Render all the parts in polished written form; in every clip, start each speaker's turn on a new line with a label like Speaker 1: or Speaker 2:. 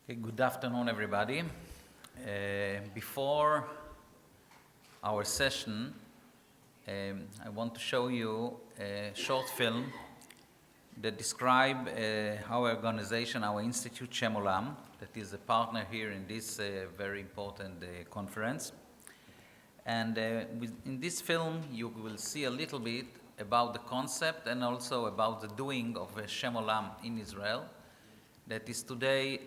Speaker 1: Okay, good afternoon, everybody. Before our session, I want to show you a short film that describes our organization, our institute, Shem Olam, that is a partner here in this very important conference. And in this film, you will see a little bit about the concept and also about the doing of Shem Olam in Israel. That is today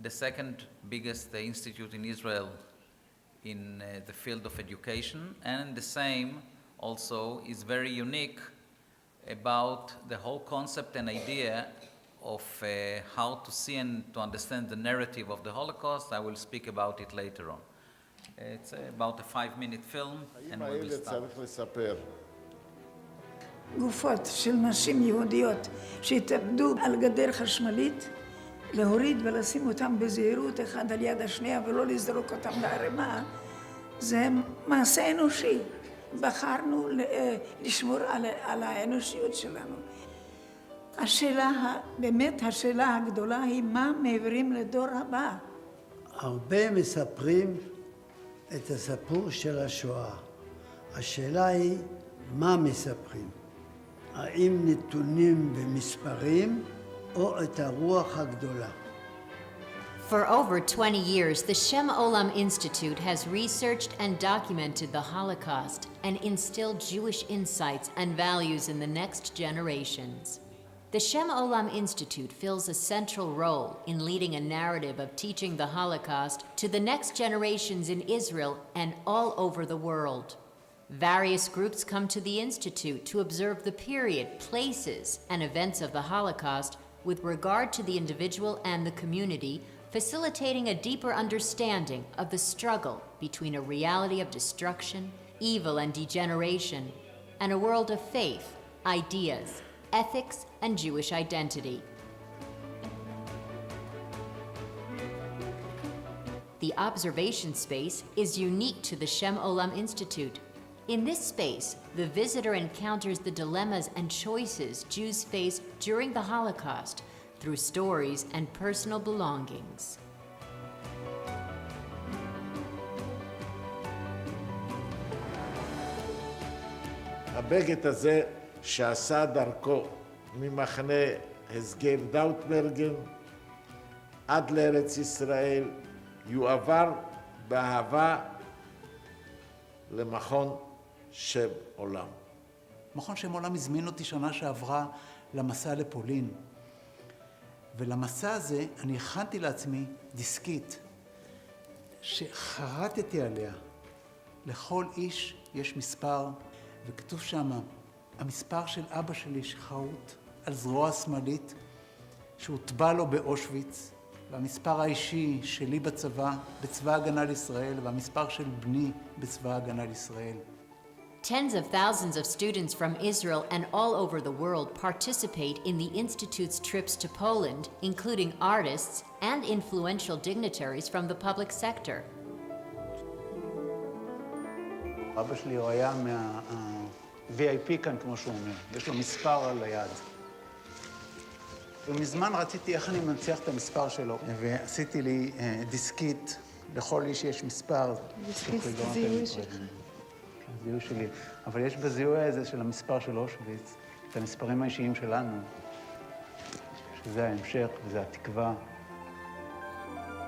Speaker 1: the second biggest institute in Israel in the field of education, and the same also is very unique about the whole concept and idea of how to see and to understand the narrative of the Holocaust. I will speak about it later on. It's about a 5-minute film, and we will start.
Speaker 2: גופות של נשים יהודיות שהתאבדו על גדר חשמלית, להוריד ולשים אותם בזהירות אחד על יד השנייה ולא לזרוק אותם לערימה, זה מעשה אנושי. בחרנו לשמור על האנושיות שלנו. באמת השאלה הגדולה היא מה מעבירים לדור הבא.
Speaker 3: הרבה מספרים את הסיפור של השואה. השאלה היא מה מספרים. האם נתונים ומספרים או את הרוח הגדולה.
Speaker 4: For over 20 years, the Shem Olam Institute has researched and documented the Holocaust and instilled Jewish insights and values in the next generations. The Shem Olam Institute fills a central role in leading a narrative of teaching the Holocaust to the next generations in Israel and all over the world. Various groups come to the Institute to observe the period, places, and events of the Holocaust with regard to the individual and the community, facilitating a deeper understanding of the struggle between a reality of destruction, evil, and degeneration, and a world of faith, ideas, ethics, and Jewish identity. The observation space is unique to the Shem Olam Institute. In this space, the visitor encounters the dilemmas and choices Jews face during the Holocaust through stories and personal belongings.
Speaker 5: הבגד הזה שעשה דרכו ממחנה הסגב דאוטברגן עד לארץ ישראל יועבר באהבה למכון שם עולם.
Speaker 6: מכון שם עולם הזמין אותי שנה שעברה למסע לפולין. ולמסע הזה אני הכנתי לעצמי דיסקית שחרטתי עליה. לכל איש יש מספר, וכתוב שם המספר של אבא שלי שחרוט על זרוע השמאלית שהוטבע לו באושוויץ, והמספר האישי שלי בצבא הגנה לישראל, והמספר של בני בצבא הגנה לישראל.
Speaker 4: Tens of thousands of students from Israel and all over the world participate in the Institute's trips to Poland, including artists and influential dignitaries from the public sector.
Speaker 6: אבא שלי הוא היה מה-VIP כאן, כמו שהוא אומר. יש לו מספר על היד. ומזמן רציתי איך אני מנציח את המספר שלו, ועשיתי לי דיסקית, לכל איש יש מספר. דיסקית זה זיהוי שלך. זיהוי שלי. אבל יש בזיהוי הזה של המספר של אושוויץ, את המספרים האישיים שלנו, שזה ההמשך וזה התקווה.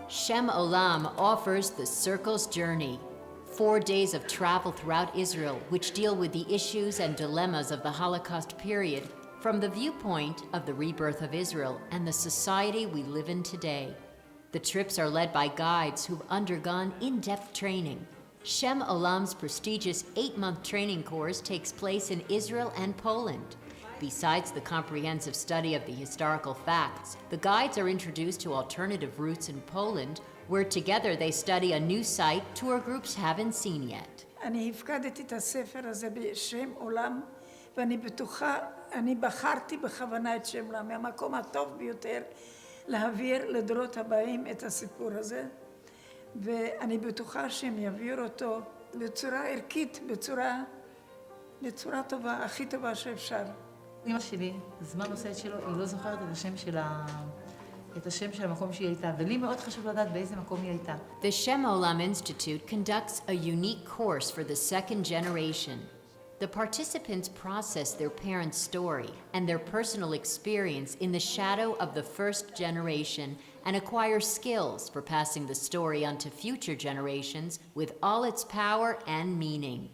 Speaker 4: Shem Olam offers the Circle's Journey, 4 days of travel throughout Israel which deal with the issues and dilemmas of the Holocaust period from the viewpoint of the rebirth of Israel and the society we live in today. The trips are led by guides who've undergone in-depth training. Shem Olam's prestigious 8-month training course takes place in Israel and Poland. Besides the comprehensive study of the historical facts, the guides are introduced to alternative routes in Poland, where together they study a new site tour groups haven't seen yet.
Speaker 2: אני הפקדתי את הספר הזה בשם עולם, ואני בטוחה, אני בחרתי בכוונה את שם עולם, מהמקום הטוב ביותר להעביר לדורות הבאים את הסיפור הזה. ואני בטוחה שהם יעבירו אותו בצורה ערכית, בצורה טובה, הכי טובה שאפשר.
Speaker 7: אמא שלי, זמן עושה את שלו, היא לא זוכרת את השם של את השם של המקום שהיא הייתה, ולי מאוד חשוב לדעת באיזה מקום היא הייתה.
Speaker 4: The Shem Olam Institute conducts a unique course for the second generation. The participants process their parents' story and their personal experience in the shadow of the first generation and acquire skills for passing the story on to future generations with all its power and meaning.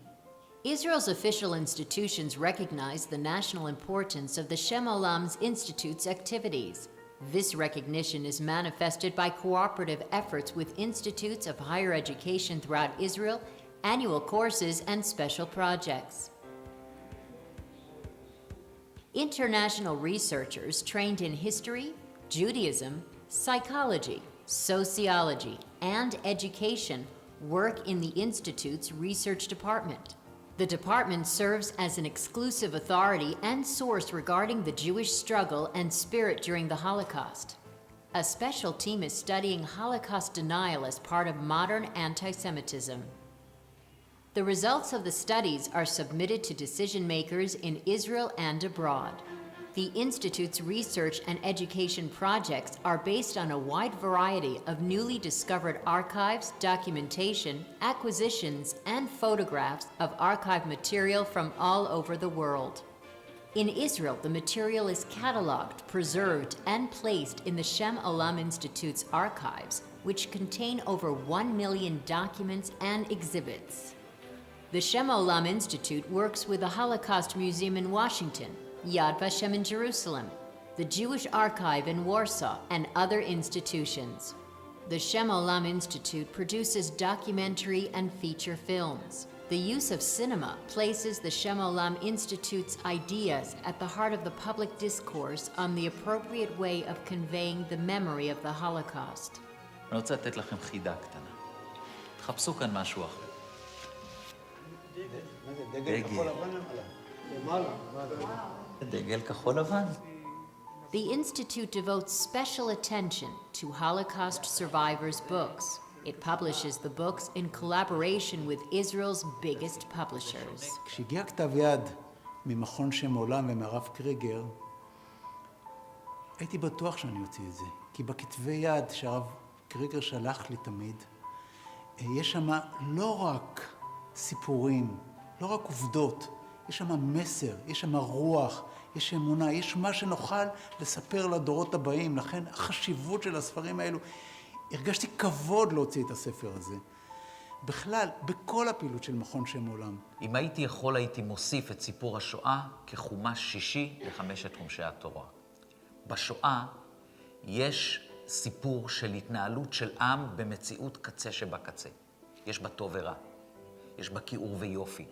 Speaker 4: Israel's official institutions recognize the national importance of the Shem Olam Institute's activities. This recognition is manifested by cooperative efforts with institutes of higher education throughout Israel, annual courses, and special projects. International researchers trained in history, Judaism, psychology, sociology, and education work in the Institute's research department. The department serves as an exclusive authority and source regarding the Jewish struggle and spirit during the Holocaust. A special team is studying Holocaust denial as part of modern anti-Semitism. The results of the studies are submitted to decision makers in Israel and abroad. The Institute's research and education projects are based on a wide variety of newly discovered archives, documentation, acquisitions, and photographs of archive material from all over the world. In Israel, the material is cataloged, preserved, and placed in the Shem Olam Institute's archives, which contain over 1 million documents and exhibits. The Shem Olam Institute works with the Holocaust Museum in Washington, Yad Vashem in Jerusalem, the Jewish Archive in Warsaw, and other institutions. The Shem Olam Institute produces documentary and feature films. The use of cinema places the Shem Olam Institute's ideas at the heart of the public discourse on the appropriate way of conveying the memory of the Holocaust.
Speaker 1: אני רוצה לתת לכם חידה קטנה. תחפשו כאן משהו אחר. דגל כחול לבן.
Speaker 4: The Institute devotes special attention to Holocaust survivors' books. It publishes the books in collaboration with Israel's biggest publishers.
Speaker 6: כשהגיע כתב יד ממכון שם עולם ומהרב קריגר, הייתי בטוח שאני אוציא את זה. כי בכתבי יד שהרב קריגר שלח לי תמיד, יש שם לא רק סיפורים, לא רק עובדות, יש שם מסר, יש שם רוח, יש אמונה, יש מה שנוכל לספר לדורות הבאים. לכן החשיבות של הספרים האלו, הרגשתי כבוד להוציא את הספר הזה. בכלל, בכל הפעילות של מכון שם עולם.
Speaker 1: אם הייתי יכול, הייתי מוסיף את סיפור השואה כחומש שישי לחמשת חומשי התורה. בשואה יש סיפור של התנהלות של עם במציאות קצה שבקצה. יש בה טוב ורע, יש בה כיעור ויופי.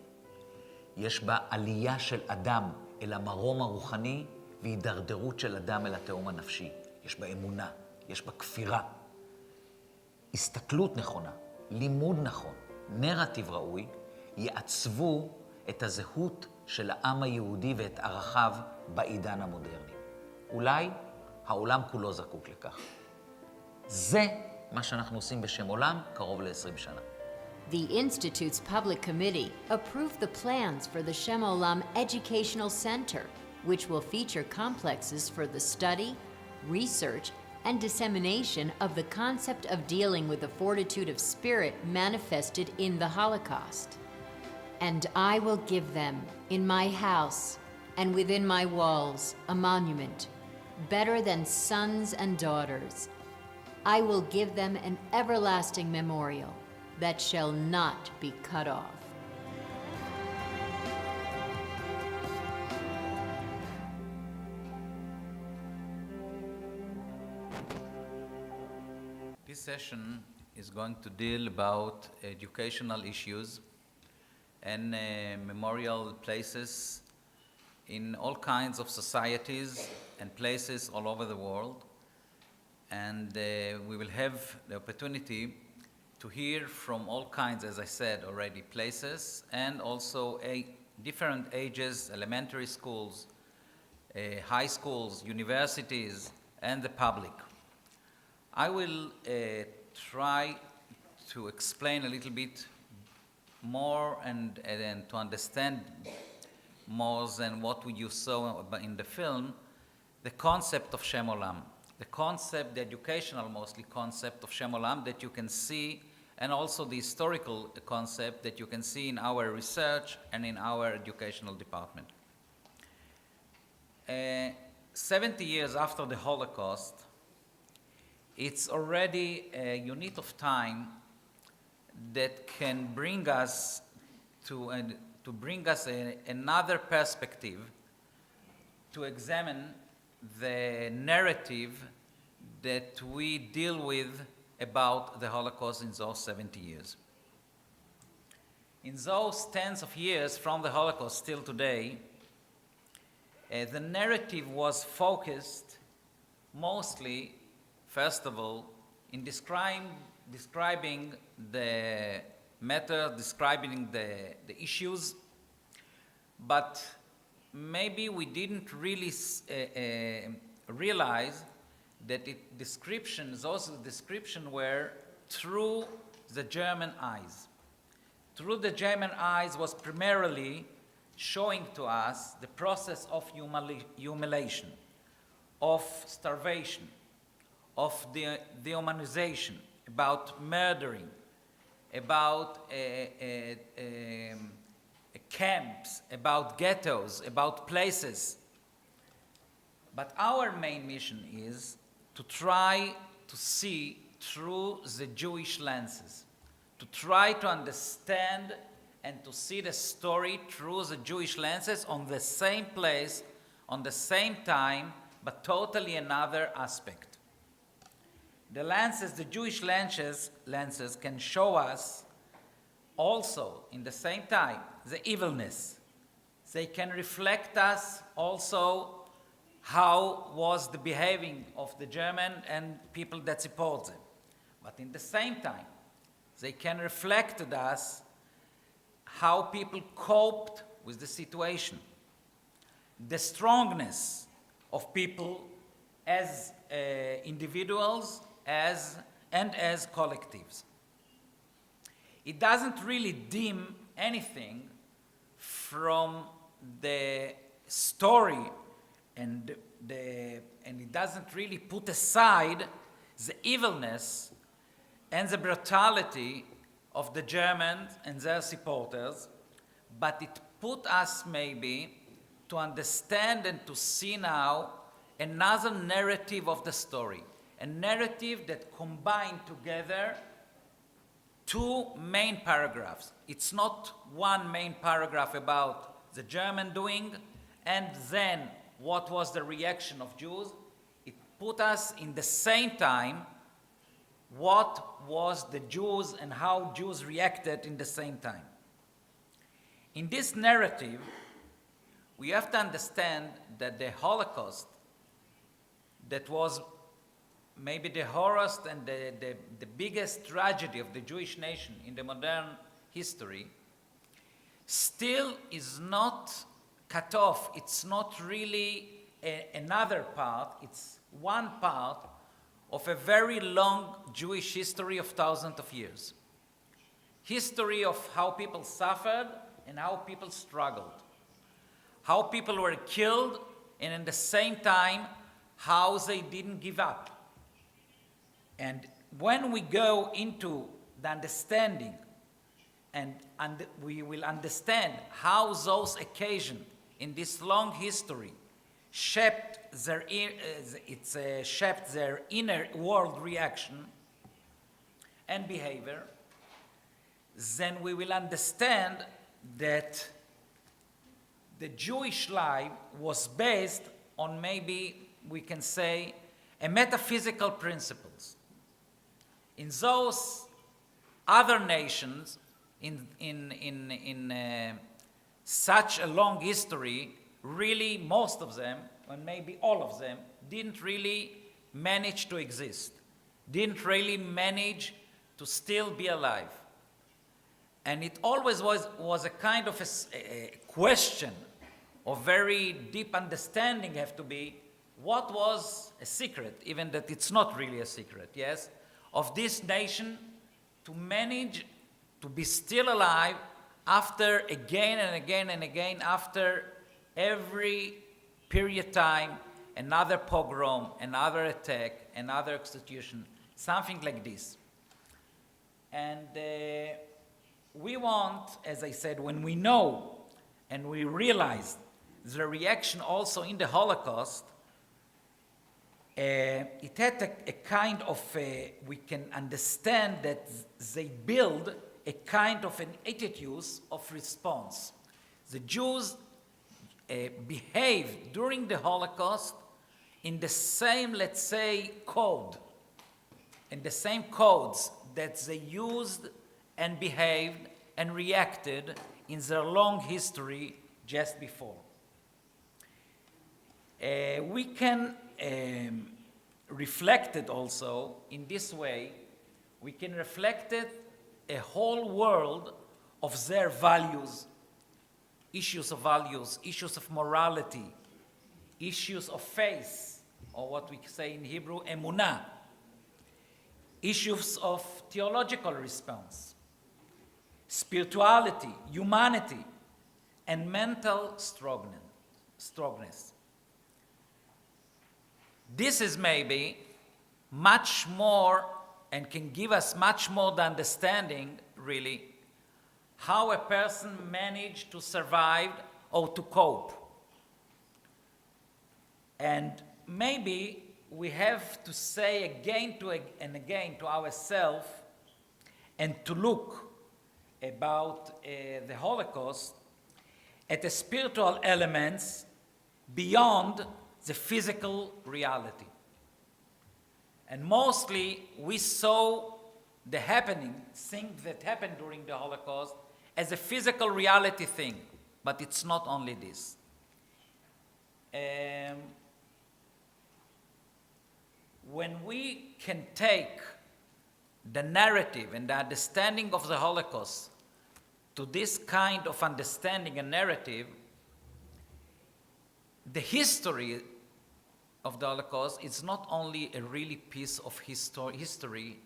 Speaker 1: יש בה עלייה של אדם אל המרום הרוחני והידרדרות של אדם אל התהום הנפשי. יש בה אמונה, יש בה כפירה. הסתכלות נכונה, לימוד נכון, נרטיב ראוי, יעצבו את הזהות של העם היהודי ואת ערכיו בעידן המודרני. אולי העולם כולו זקוק לכך. זה מה שאנחנו עושים בשם עולם קרוב ל-20 שנה.
Speaker 4: The Institute's public committee approved the plans for the Shem Olam Educational Center, which will feature complexes for the study, research, and dissemination of the concept of dealing with the fortitude of spirit manifested in the Holocaust. And I will give them, in my house and within my walls, a monument, better than sons and daughters. I will give them an everlasting memorial that shall not be cut off.
Speaker 1: This session is going to deal about educational issues and memorial places in all kinds of societies and places all over the world. And we will have the opportunity to hear from all kinds, as I said already, places, and also different ages, elementary schools, high schools, universities, and the public. I will try to explain a little bit more and to understand more than what you saw in the film, the concept of Shem Olam. the concept, the educational mostly concept of Shem Olam that you can see, and also the historical concept that you can see in our research and in our educational department. 70 years after the Holocaust, it's already a unit of time that can bring us to another perspective to examine the narrative that we deal with about the Holocaust in those 70 years. In those tens of years from the Holocaust till today, the narrative was focused mostly, first of all, in describing the matter, describing the issues, but maybe we didn't really realize that those descriptions were through the German eyes. Through the German eyes was primarily showing to us the process of humiliation, of starvation, of dehumanization, about murdering, about camps, about ghettos, about places. But our main mission is to try to see through the Jewish lenses, to try to understand and to see the story through the Jewish lenses on the same place, on the same time, but totally another aspect. The lenses, the Jewish lenses can show us also, in the same time, the evilness. They can reflect us also how was the behaving of the German and people that support them. But in the same time, they can reflect to us how people coped with the situation, the strongness of people as individuals and as collectives. It doesn't really dim anything from the story and it doesn't really put aside the evilness and the brutality of the Germans and their supporters, but it put us maybe to understand and to see now another narrative of the story, a narrative that combined together two main paragraphs. It's not one main paragraph about the German doing and then what was the reaction of Jews. It put us in the same time what was the Jews and how Jews reacted in the same time. In this narrative, we have to understand that the Holocaust, that was maybe the horrorest and the biggest tragedy of the Jewish nation in the modern history, still is not cut off. It's not really another part. It's one part of a very long Jewish history of thousands of years. History of how people suffered and how people struggled. How people were killed and at the same time how they didn't give up. And when we go into the understanding and we will understand how those occasions in this long history shaped their inner world reaction and behavior, then we will understand that the Jewish life was based on, maybe we can say, a metaphysical principles. In those other nations, in such a long history, really most of them, and maybe all of them, didn't really manage to exist, didn't really manage to still be alive. And it always was a kind of a question of very deep understanding have to be, what was a secret, even that it's not really a secret, yes, of this nation to manage to be still alive after again and again and again, after every period time, another pogrom, another attack, another execution, something like this. And we want, as I said, when we know and we realize the reaction also in the Holocaust, it had a kind of, we can understand that they build a kind of an attitude of response. The Jews behaved during the Holocaust in the same, let's say, code, in the same codes that they used and behaved and reacted in their long history just before. We can reflect it also in this way. We can reflect it a whole world of their values, issues of values, issues of morality, issues of faith, or what we say in Hebrew, emunah, issues of theological response, spirituality, humanity, and mental strongness. This is maybe much more and can give us much more the understanding, really, how a person managed to survive or to cope. And maybe we have to say again and again to ourselves and to look about the Holocaust at the spiritual elements beyond the physical reality. And mostly we saw the thing that happened during the Holocaust as a physical reality thing, but it's not only this. When we can take the narrative and the understanding of the Holocaust to this kind of understanding and narrative, the history of the Holocaust is not only a really piece of history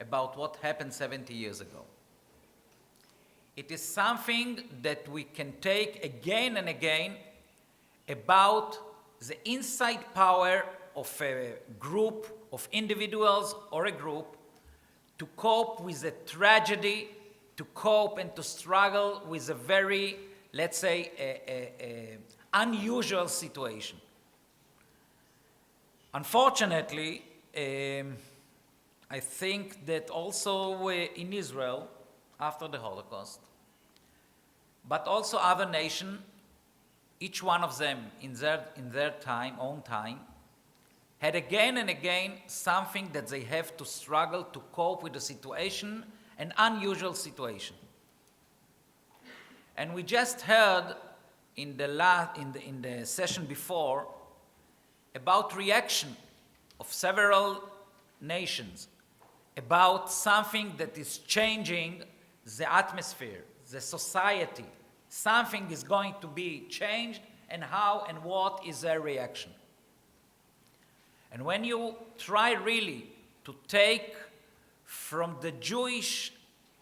Speaker 1: about what happened 70 years ago. It is something that we can take again and again about the inside power of a group of individuals or a group to cope with a tragedy, to cope and to struggle with a very, let's say, unusual situation. Unfortunately, I think that also in Israel, after the Holocaust, but also other nations, each one of them in their own time, had again and again something that they have to struggle to cope with the situation, an unusual situation. And we just heard in the session before about reaction of several nations, about something that is changing the atmosphere, the society. Something is going to be changed, and how and what is their reaction. And when you try really to take from the Jewish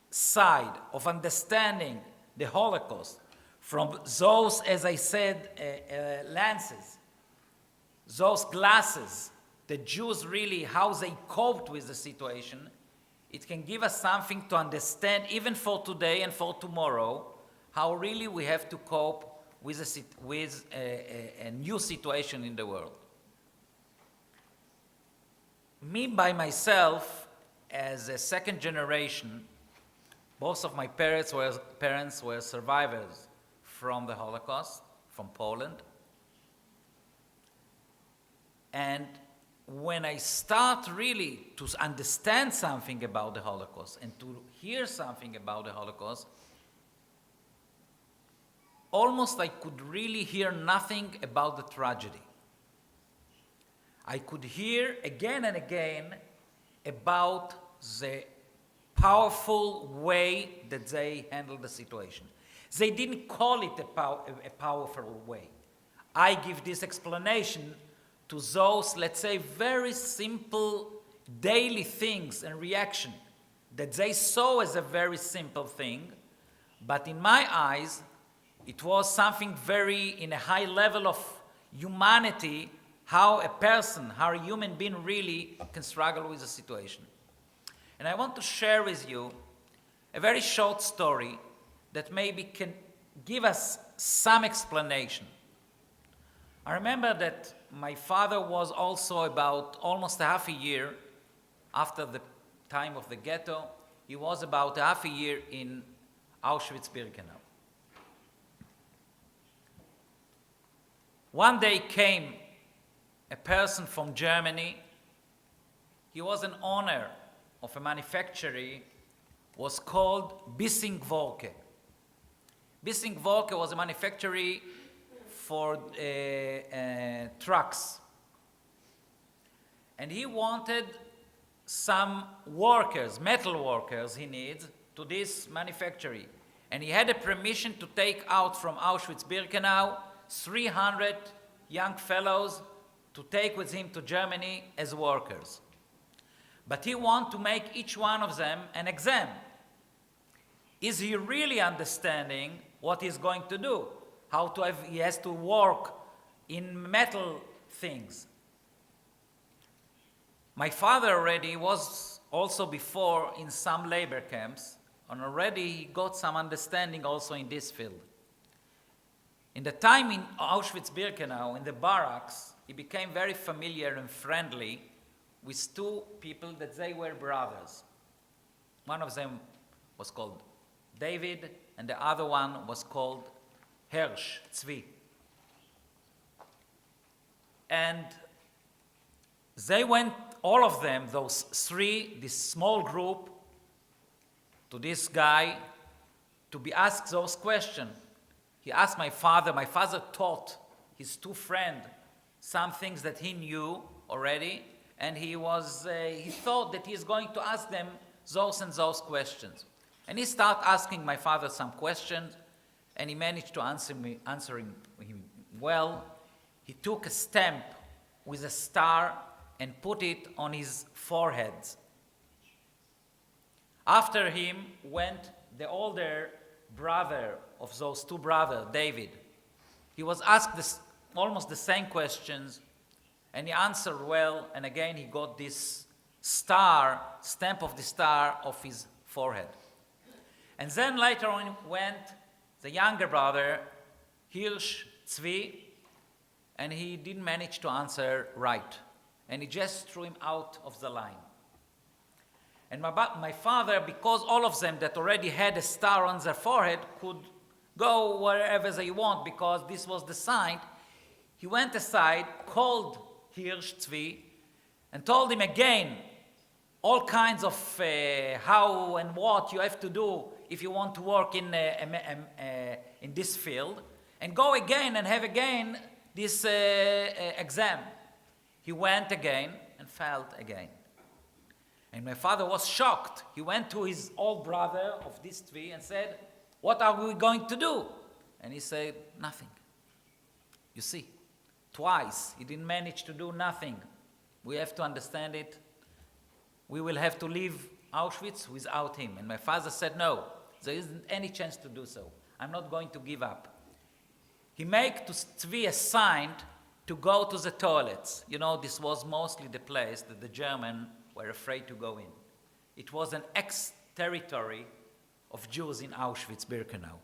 Speaker 1: side of understanding the Holocaust, from those, as I said, lenses, those glasses, the Jews really, how they coped with the situation, it can give us something to understand, even for today and for tomorrow, how really we have to cope with a new situation in the world. Me, by myself, as a second generation, both of my parents were survivors from the Holocaust, from Poland. And when I start really to understand something about the Holocaust and to hear something about the Holocaust, almost I could really hear nothing about the tragedy. I could hear again and again about the powerful way that they handled the situation. They didn't call it a powerful way. I give this explanation to those, let's say, very simple daily things and reaction that they saw as a very simple thing, but in my eyes, it was something very in a high level of humanity, how a person, how a human being really can struggle with a situation. And I want to share with you a very short story that maybe can give us some explanation. I remember that my father was also about almost a half a year after the time of the ghetto. He was about a half a year in Auschwitz-Birkenau. One day came a person from Germany. He was an owner of a manufactory, was called Bissing-Worke. Bissing-Worke was a manufactory for trucks. And he wanted some workers, metal workers he needs, to this manufactory. And he had a permission to take out from Auschwitz-Birkenau 300 young fellows to take with him to Germany as workers. But he wanted to make each one of them an exam. Is he really understanding what he's going to do? He has to work in metal things. My father already was also before in some labor camps, and already he got some understanding also in this field. In the time in Auschwitz-Birkenau, in the barracks, he became very familiar and friendly with two people that they were brothers. One of them was called David, and the other one was called Tzvi. And they went, all of them, those three, this small group, to this guy to be asked those questions. He asked my father taught his two friends some things that he knew already, and he thought that he is going to ask them those and those questions. And he started asking my father some questions, and he managed to answering him well. He took a stamp with a star and put it on his forehead. After him went the older brother of those two brothers, David. He was asked almost the same questions, and he answered well, and again he got this stamp of the star of his forehead. And then later on went the younger brother, Tzvi, and he didn't manage to answer right. And he just threw him out of the line. And my father, because all of them that already had a star on their forehead could go wherever they want, because this was the sign, he went aside, called Tzvi, and told him again all kinds of how and what you have to do if you want to work in this field, and go again and have again this exam. He went again and failed again. And my father was shocked. He went to his old brother of this tree and said, "What are we going to do?" And he said, "Nothing." You see, twice he didn't manage to do nothing. We have to understand it. We will have to leave Auschwitz without him. And my father said, "No, there isn't any chance to do so. I'm not going to give up." He made to Tzvi a sign to go to the toilets. You know, this was mostly the place that the Germans were afraid to go in. It was an ex-territory of Jews in Auschwitz-Birkenau.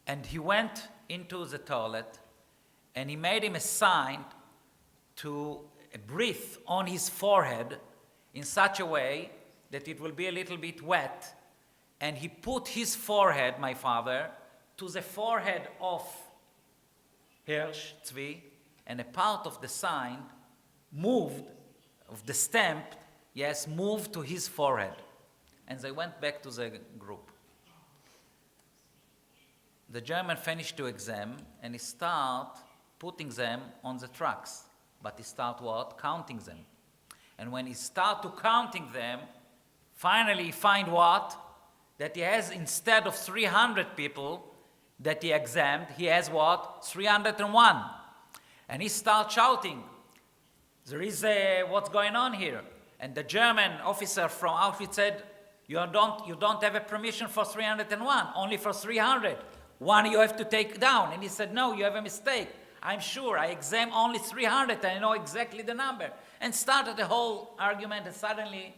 Speaker 1: And he went into the toilet, and he made him a sign to breathe on his forehead in such a way that it will be a little bit wet. And he put his forehead, my father, to the forehead of Tzvi, and a part of the sign moved, of the stamp, moved to his forehead. And they went back to the group. The German finished the exam, and he started putting them on the trucks. But he started what? Counting them. And when he started counting them, finally he find what? That he has, instead of 300 people that he examined, he has what? 301. And he started shouting, "There is what's going on here?" And the German officer from Auschwitz said, you don't have a permission for 301, only for 300. One you have to take down. And he said, "No, you have a mistake. I'm sure. I examined only 300. I know exactly the number. And started the whole argument, and suddenly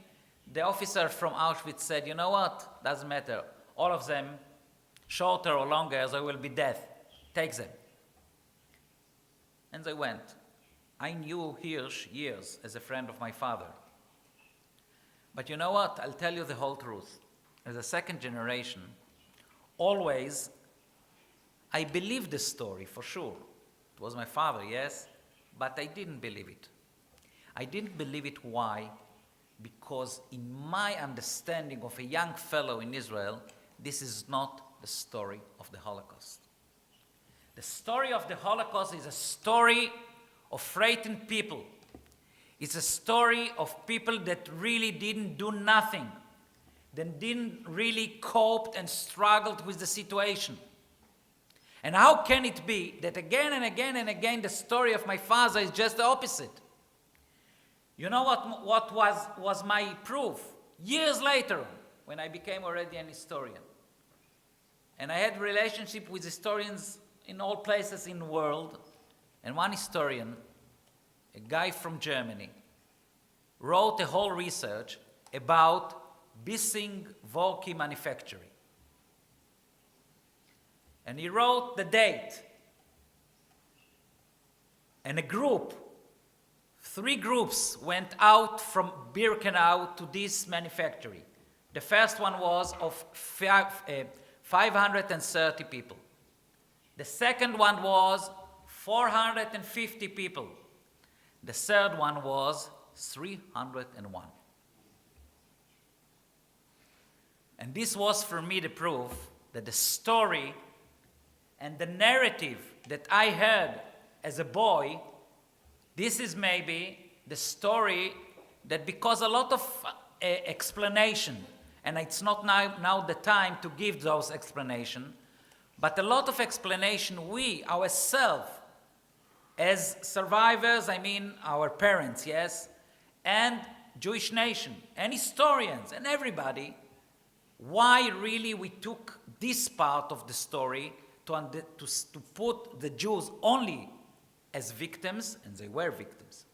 Speaker 1: the officer from Auschwitz said, you know what? Doesn't matter. All of them, shorter or longer, they will be dead. Take them. And they went. I knew Hirsch years as a friend of my father. But you know what? I'll tell you the whole truth. As a second generation, always, I believed the story for sure. It was my father, yes, but I didn't believe it. I didn't believe it. Why? Because in my understanding of a young fellow in Israel, this is not the story of the Holocaust. The story of the Holocaust is a story of frightened people. It's a story of people that really didn't do nothing, that didn't really cope and struggled with the situation. And how can it be that again and again and again the story of my father is just the opposite? You know what was my proof? Years later, when I became already an historian. And I had relationship with historians in all places in the world. And one historian, a guy from Germany, wrote a whole research about Bissing Vorki manufacturing. And he wrote the date. And three groups went out from Birkenau to this manufactory. The first one was of 530 people. The second one was 450 people. The third one was 301. And this was for me the proof that the story and the narrative that I heard as a boy, this is maybe the story that, because a lot of explanation, and it's not now the time to give those explanations, but a lot of explanation we ourselves, as survivors, I mean our parents, yes, and Jewish nation, and historians, and everybody, why really we took this part of the story to put the Jews only as victims, and they were victims,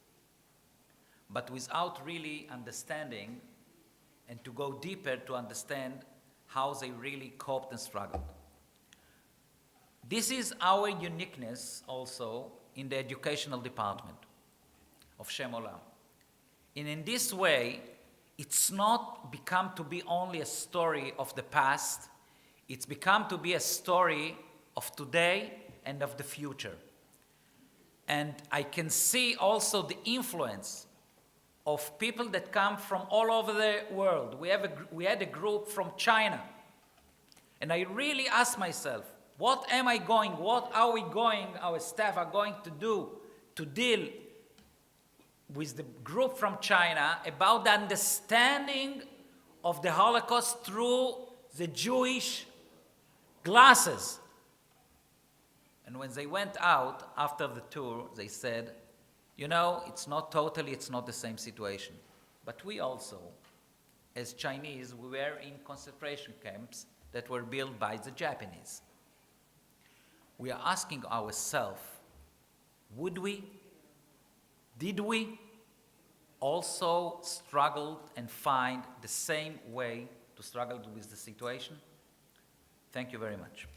Speaker 1: but without really understanding and to go deeper to understand how they really coped and struggled. This is our uniqueness also in the educational department of Shem Olam. And in this way, it's not become to be only a story of the past, it's become to be a story of today and of the future. And I can see also the influence of people that come from all over the world. We had a group from China. And I really asked myself, what are we going, our staff are going to do to deal with the group from China about the understanding of the Holocaust through the Jewish glasses. And when they went out after the tour, they said, you know, it's not the same situation. But we also, as Chinese, we were in concentration camps that were built by the Japanese. We are asking ourselves, did we also struggle and find the same way to struggle with the situation? Thank you very much.